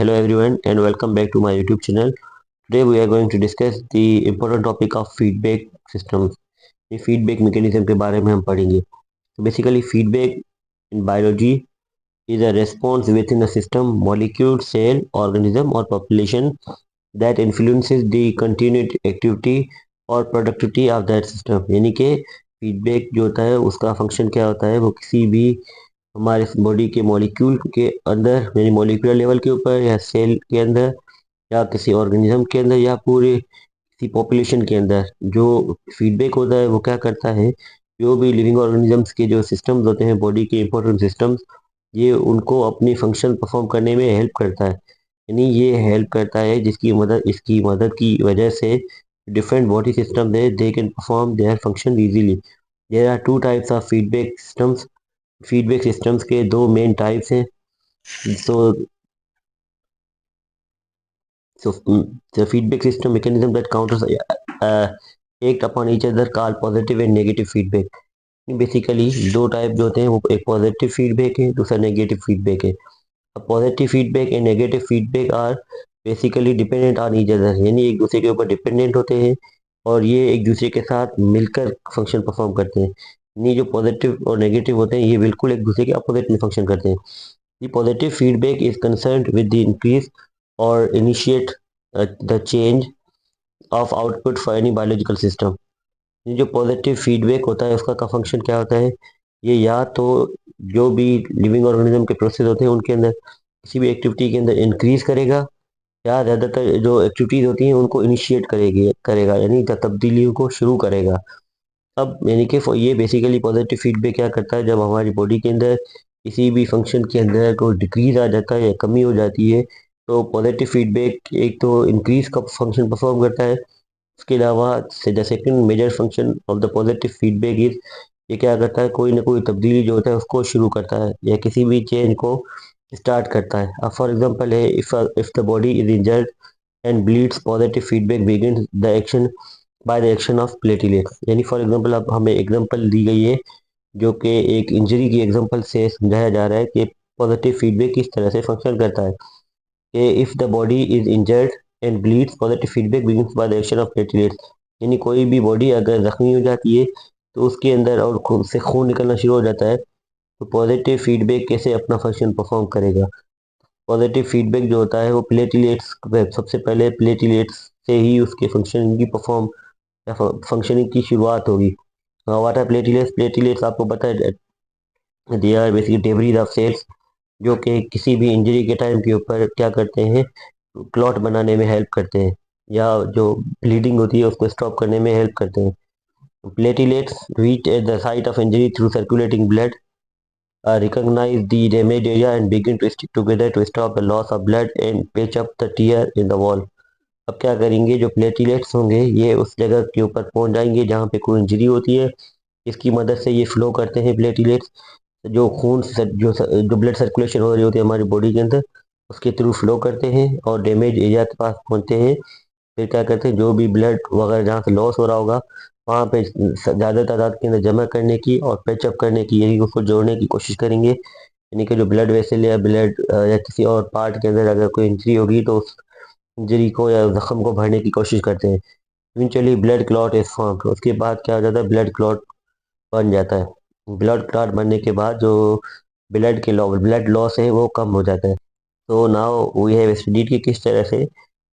hello everyone and welcome back to my YouTube channel. Today we are going to discuss the important topic of feedback systems. ये feedback mechanism के बारे में हम पढ़ेंगे. So basically feedback in biology is a response within a system, molecule, cell, organism or population that influences the continued activity और productivity of that system. यानी कि feedback जो होता है उसका function क्या होता है, वो किसी भी हमारे बॉडी के मॉलिक्यूल के अंदर यानी मॉलिक्यूलर लेवल के ऊपर या सेल के अंदर या किसी ऑर्गेनिज्म के अंदर या पूरे किसी पॉपुलेशन के अंदर जो फीडबैक होता है वो क्या करता है। जो भी लिविंग ऑर्गेनिजम्स के जो सिस्टम्स होते हैं, बॉडी के इंपॉर्टेंट सिस्टम्स, ये उनको अपनी फंक्शन परफॉर्म करने में हेल्प करता है। यानी ये हेल्प करता है इसकी मदद की वजह से डिफरेंट बॉडी सिस्टम है they can perform their function easily. There are two types of feedback systems. Feedback systems के दो मेन टाइप्स हैं। So the feedback system mechanism that counters act upon each other called positive and negative feedback. Basically दो type जो होते हैं वो एक positive feedback है, दूसरा नेगेटिव फीडबैक है। Positive feedback and negative feedback are basically dependent on each other, यानी एक दूसरे के ऊपर डिपेंडेंट होते हैं और ये एक दूसरे के साथ मिलकर फंक्शन परफॉर्म करते हैं। यानी जो पॉजिटिव और नेगेटिव होते हैं ये बिल्कुल एक दूसरे के अपोजिट में फंक्शन करते हैं। The positive feedback is concerned with the increase or initiate the change of output for any biological system. ये जो पॉजिटिव फीडबैक होता है उसका फंक्शन क्या होता है, ये या तो जो भी लिविंग ऑर्गेनिज्म के प्रोसेस होते हैं उनके अंदर किसी भी एक्टिविटी के अंदर इंक्रीज करेगा या ज़्यादातर जो एक्टिविटीज़ होती हैं उनको इनिशिएट करेगा यानी तब्दीलियों को शुरू करेगा। अब यानी कि ये बेसिकली पॉजिटिव फीडबैक क्या करता है, जब हमारी बॉडी के अंदर किसी भी फंक्शन के अंदर कोई डिक्रीज आ जाता है या कमी हो जाती है तो पॉजिटिव फीडबैक एक तो इंक्रीज का फंक्शन परफॉर्म करता है। उसके अलावा the second major function of the positive feedback is, ये क्या करता है, कोई ना कोई तब्दीली जो होता है उसको शुरू करता है या किसी भी चेंज को स्टार्ट करता है। अब फॉर एग्जांपल है, if the body is injured and bleeds, positive feedback begins the action by the action of platelets. यानी फॉर एग्जांपल अब हमें एग्जांपल दी गई है जो कि एक इंजरी की एग्जांपल से समझाया जा रहा है कि पॉजिटिव फीडबैक किस तरह से फंक्शन करता है कि if the body is injured and bleeds, positive feedback begins by the action of platelets. यानी कोई भी बॉडी अगर जख्मी हो जाती है तो उसके अंदर और खून से खून निकलना शुरू हो जाता है, तो पॉजिटिव फीडबैक कैसे अपना फंक्शन परफॉर्म करेगा। पॉजिटिव फीडबैक जो होता है वो प्लेटलेट्स, सबसे पहले प्लेटलेट्स से ही उसके फंक्शनिंग की परफॉर्म या फंक्शनिंग की शुरुआत होगी। What are platelets? प्लेटलेट्स आपको पता है they are basically debris of cells जो कि किसी भी इंजरी के टाइम के ऊपर क्या करते हैं, क्लॉट बनाने में हेल्प करते हैं या जो ब्लीडिंग होती है उसको स्टॉप करने में हेल्प करते हैं। Platelets reach at the site of injury through circulating blood, recognize the damaged area and begin to stick together to stop the loss of blood and patch up the tear in the wall. अब क्या करेंगे, जो platelets होंगे ये उस जगह के ऊपर पहुंच जाएंगे जहाँ पे कोई इंजरी होती है। इसकी मदद से ये फ्लो करते हैं प्लेटलेट्स, जो खून जो ब्लड सर्कुलेशन हो रही होती है हमारी बॉडी के अंदर उसके थ्रू फ्लो करते हैं और डैमेज एरिया के पास पहुंचते हैं। फिर क्या करते हैं, जो भी ब्लड वगैरह जहाँ से लॉस हो रहा होगा वहाँ पे ज़्यादा तादाद के अंदर जमा करने की और पैचअप करने की, यानी उसको जोड़ने की कोशिश करेंगे। यानी कि जो ब्लड वेसल या ब्लड या किसी और पार्ट के अंदर अगर कोई इंजरी होगी तो उस इंजरी को या जख्म को भरने की कोशिश करते हैं। Eventually blood clot is formed, उसके बाद क्या हो जाता है, ब्लड क्लॉट बन जाता है। ब्लड क्लॉट बनने के बाद जो ब्लड लॉस है वो कम हो जाता है। तो नाउ वी हैव स्टडीड कि किस तरह से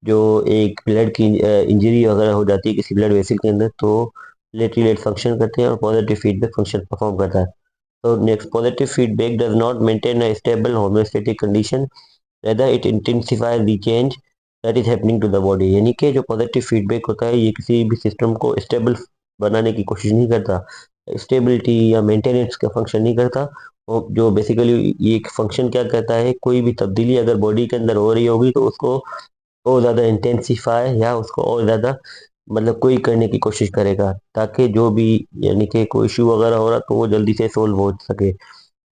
जो एक ब्लड की इंजरी वगैरह हो जाती है किसी ब्लड वेसल के अंदर तो प्लेटलेट फंक्शन करते हैं और पॉजिटिव फीडबैक फंक्शन परफॉर्म करता है। तो next, positive feedback does not maintain a stable homeostatic condition, rather it intensifies the change that is happening to the body. यानी कि जो पॉजिटिव फीडबैक होता है ये किसी भी सिस्टम को स्टेबल बनाने की कोशिश नहीं करता, स्टेबिलिटी या मेंटेनेंस का फंक्शन नहीं करता। और जो बेसिकली ये एक फंक्शन क्या करता है, कोई भी तब्दीली अगर बॉडी के अंदर हो रही होगी तो उसको और ज़्यादा इंटेंसिफाई या उसको और ज़्यादा मतलब कोई करने की कोशिश करेगा ताकि जो भी यानी कि कोई इशू वगैरह हो रहा तो वो जल्दी से सोल्व हो सके।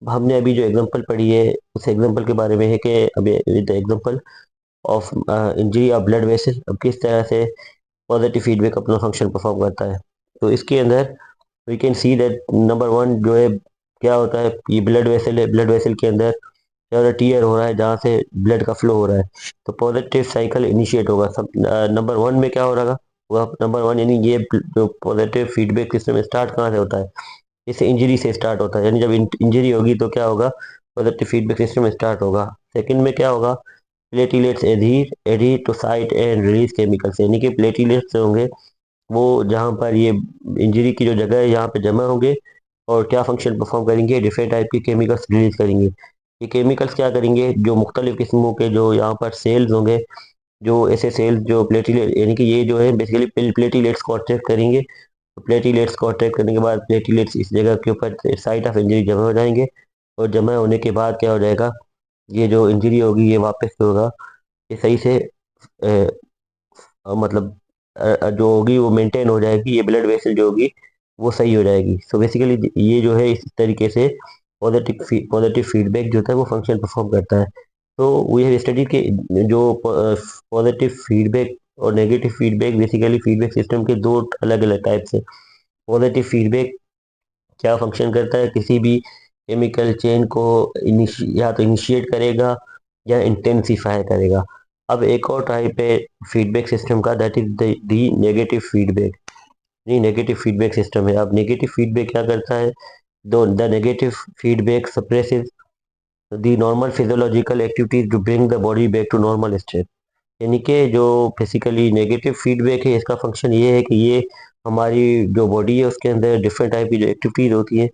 हमने अभी जो एग्जांपल पढ़ी है उस एग्जांपल के बारे में है कि अभी with example of injury of blood vessel, अब किस तरह से पॉजिटिव फीडबैक अपना फंक्शन परफॉर्म करता है। तो इसके अंदर we can see that number one जो है क्या होता है, ये ब्लड वेसल है। ब्लड वेसल के अंदर या टीयर हो रहा है जहाँ से ब्लड का फ्लो हो रहा है, तो पॉजिटिव साइकिल इनिशिएट होगा। सब नंबर वन में क्या हो रहा होगा, नंबर वन यानी ये जो पॉजिटिव फीडबैक सिस्टम स्टार्ट कहाँ से होता है, इससे इंजरी से स्टार्ट होता है, यानी जब इंजरी होगी तो क्या होगा, पॉजिटिव फीडबैक सिस्टम स्टार्ट होगा। सेकंड में क्या होगा, platelets adhere adhere to site and release chemicals, यानी कि प्लेटलेट्स होंगे वो जहाँ पर ये इंजरी की जो जगह है यहाँ पे जमा होंगे, और क्या फंक्शन परफॉर्म करेंगे, डिफरेंट टाइप के केमिकल्स रिलीज करेंगे। ये केमिकल्स क्या करेंगे, जो मुख्तलिफ किस्मों के जो यहाँ पर सेल्स होंगे, जो ऐसे सेल्स जो प्लेटिलेट यानी कि ये जो है बेसिकली प्लेटिलेट्स को अट्रैक्ट करेंगे, तो प्लेटिलेट्स को अट्रैक्ट करने के बाद प्लेटिलेट्स इस जगह के ऊपर साइट ऑफ इंजरी जमा हो जाएंगे, और जमा होने के बाद क्या हो जाएगा, ये जो इंजरी होगी ये वापस जो होगा ये सही से मतलब जो होगी वो मेंटेन हो जाएगी, ये ब्लड वेसल जो होगी वो सही हो जाएगी। सो बेसिकली ये जो है इस तरीके से पॉजिटिव फीडबैक जो होता है वो फंक्शन परफॉर्म करता है। तो वी हैव स्टडी के जो पॉजिटिव फीडबैक और negative feedback, basically feedback system के दो अलग अलग टाइप्स है। पॉजिटिव फीडबैक क्या फंक्शन करता है, किसी भी केमिकल चेन को या तो इनिशिएट करेगा या इंटेंसिफाई करेगा। अब एक और टाइप है फीडबैक सिस्टम का, that is the negative feedback. नहीं, नेगेटिव फीडबैक सिस्टम है। अब नेगेटिव फीडबैक क्या करता है, दो the negative feedback suppresses the normal physiological activities to bring the body back to normal state. यानी कि जो बेसिकली नेगेटिव फीडबैक है इसका फंक्शन ये है कि ये हमारी जो बॉडी है उसके अंदर डिफरेंट टाइप की जो एक्टिविटीज होती है,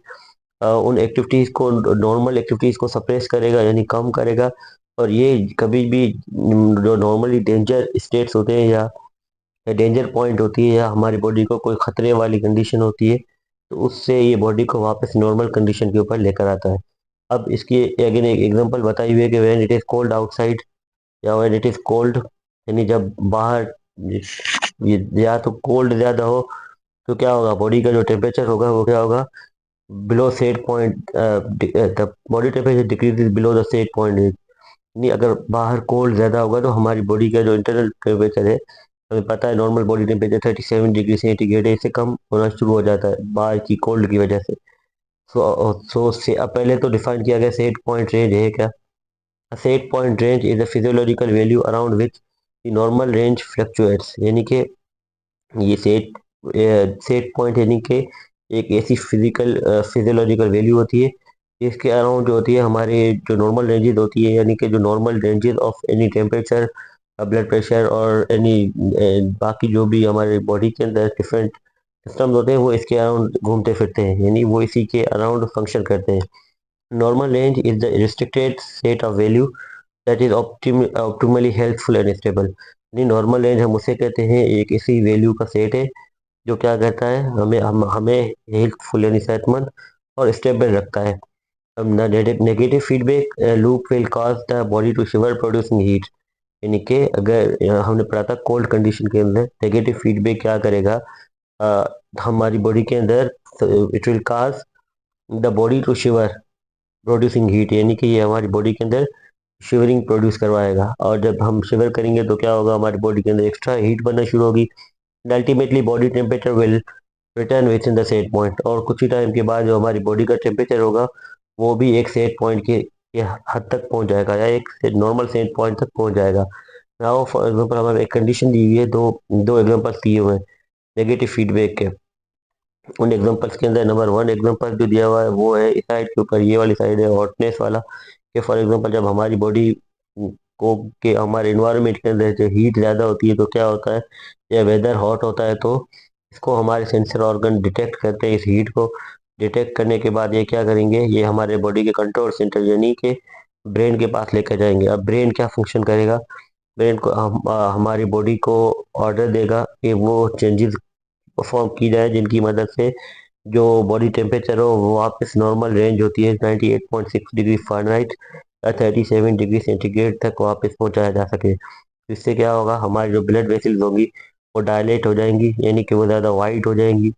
उन एक्टिविटीज़ को, नॉर्मल एक्टिविटीज़ को सप्रेस करेगा यानी कम करेगा। और ये कभी भी जो नॉर्मली डेंजर स्टेट्स होते हैं या डेंजर पॉइंट होती है या हमारी बॉडी को कोई खतरे वाली कंडीशन होती है, तो उससे ये बॉडी को वापस नॉर्मल कंडीशन के ऊपर लेकर आता है। अब इसकी अगेन एक एग्जांपल बताई हुई है कि when it is cold outside या व्हेन इट इज़ कोल्ड, यानी जब बाहर ये या तो कोल्ड ज़्यादा हो तो क्या होगा, बॉडी का जो टेम्परेचर होगा वो क्या होगा, below set point, the body temperature decrease below the set point. नहीं, अगर बाहर कोल्ड ज़्यादा होगा तो हमारी बॉडी का जो इंटरनल टेम्परेचर है, हमें पता है normal body temperature 37 degree centigrade है, इससे कम होना शुरू हो जाता है बाहर की कोल्ड की वजह से। सो से अब पहले तो डिफाइन किया गया सेट पॉइंट रेंज है क्या, set point range is a physiological value around which the normal range fluctuates. यानी कि ये सेट पॉइंट यानी कि एक ऐसी फिजियोलॉजिकल वैल्यू होती है जिसके अराउंड जो होती है हमारे जो नॉर्मल रेंजेस होती है, यानी कि जो normal ranges of any temperature, blood pressure और एनी बाकी जो भी हमारे बॉडी के अंदर डिफरेंट सिस्टम्स होते हैं वो इसके अराउंड घूमते फिरते हैं, यानी वो इसी के अराउंड फंक्शन करते हैं। Normal range is the restricted set of value that is optimally helpful and stable. यानी नॉर्मल रेंज हम उसे कहते हैं एक इसी वैल्यू का सेट है जो क्या करता है, हमें हेल्पफुल यानी सेहतमंद और स्टेबल रखता है। Negative feedback loop will cause the body to shiver producing heat. यानी कि अगर हमने पढ़ा था कोल्ड कंडीशन के अंदर नेगेटिव फीडबैक क्या करेगा, अ, हमारी बॉडी के अंदर it will cause the body to shiver producing heat, यानी कि ये हमारी बॉडी के अंदर शिवरिंग प्रोड्यूस करवाएगा, और जब हम शिवर करेंगे तो क्या होगा, हमारी बॉडी के अंदर एक्स्ट्रा हीट बनना शुरू होगी। Ultimately body temperature will return with in the set point, और कुछ ही टाइम के बाद जो हमारी बॉडी का टेम्परेचर होगा वो भी एक सेट पॉइंट के हद तक पहुंच जाएगा या एक नॉर्मल सेट पॉइंट तक पहुंच जाएगा। नाउ फॉर एग्जांपल हमें एक कंडीशन दी हुई है, दो दो एग्जांपल्स दिए हुए हैं नेगेटिव फीडबैक के। उन एग्जांपल्स के अंदर नंबर वन एग्जांपल जो दिया हुआ है वो है इस साइड के ऊपर, ये वाली साइड है हॉटनेस वाला, कि फॉर एग्जांपल जब हमारी बॉडी को के हमारे इन्वायरमेंट के अंदर जो हीट ज़्यादा होती है तो क्या होता है, या वेदर हॉट होता है तो इसको हमारे सेंसर ऑर्गन डिटेक्ट करते हैं। इस हीट को डिटेक्ट करने के बाद ये क्या करेंगे, ये हमारे बॉडी के कंट्रोल सेंटर यानी कि ब्रेन के पास लेकर जाएंगे। अब ब्रेन क्या फंक्शन करेगा, ब्रेन को हमारी बॉडी को ऑर्डर देगा कि वो चेंजेस परफॉर्म की जाए जिनकी मदद से जो बॉडी टेम्परेचर हो वो वापस नॉर्मल रेंज होती है 98.6 डिग्री फ़ारेनहाइट या 37 डिग्री सेंटीग्रेड तक वापस पहुंचाया जा सके। इससे क्या होगा, हमारी जो ब्लड वेसल्स होंगी वो डायलेट हो जाएंगी, यानी कि वो ज़्यादा वाइट हो जाएंगी,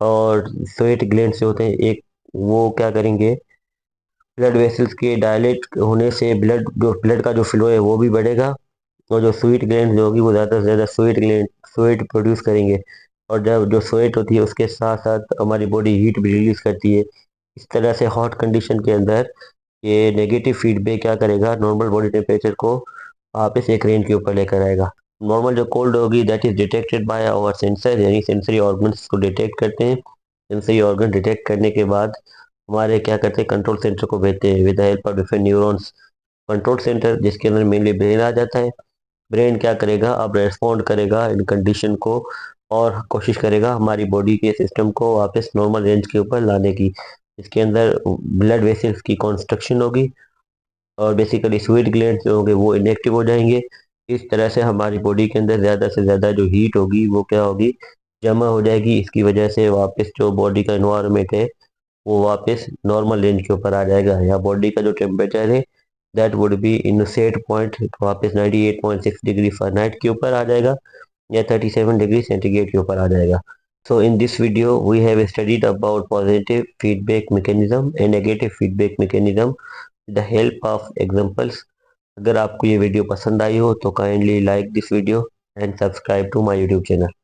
और स्वेट ग्लैंड से होते हैं एक, वो क्या करेंगे, ब्लड वेसल्स के डायलेट होने से ब्लड का जो फ्लो है वो भी बढ़ेगा, और जो स्वीट ग्लैंड जो होगी वो ज़्यादा से ज़्यादा स्वेट प्रोड्यूस करेंगे। और जब जो स्वेट होती है उसके साथ साथ हमारी बॉडी हीट भी रिलीज करती है। इस तरह से हॉट कंडीशन के अंदर ये नेगेटिव फीडबैक क्या करेगा, नॉर्मल बॉडी टेम्परेचर को वापस एक रेंज के ऊपर लेकर आएगा। नॉर्मल जो कोल्ड होगी that is detected by our sensor, यानी सेंसरी ऑर्गन्स को डिटेक्ट करते हैं। सेंसरी ऑर्गन डिटेक्ट करने के बाद हमारे क्या करते हैं, कंट्रोल सेंटर को भेजते हैं with the help of different neurons. Control centre जिसके अंदर मेनली ब्रेन आ जाता है। ब्रेन क्या करेगा, अब रेस्पॉन्ड करेगा इन कंडीशन को और कोशिश करेगा हमारी बॉडी के सिस्टम को वापस नॉर्मल रेंज के ऊपर लाने की। इसके अंदर ब्लड वेसल्स की कॉन्स्ट्रक्शन होगी और बेसिकली स्वीट ग्लैंड्स जो होंगे वो इनएक्टिव हो जाएंगे। इस तरह से हमारी बॉडी के अंदर ज़्यादा से ज़्यादा जो हीट होगी वो क्या होगी, जमा हो जाएगी। इसकी वजह से वापस जो बॉडी का इन्वायरमेंट है वो वापस नॉर्मल रेंज के ऊपर आ जाएगा, या बॉडी का जो टेम्परेचर है that would be in set point वापस 98.6 डिग्री फ़ारेनहाइट के ऊपर आ जाएगा, या 37 डिग्री सेंटीग्रेड के ऊपर आ जाएगा। So in this video we have studied about positive feedback mechanism and negative feedback mechanism with the help of examples. अगर आपको ये वीडियो पसंद आई हो तो kindly like this video and subscribe to my YouTube channel.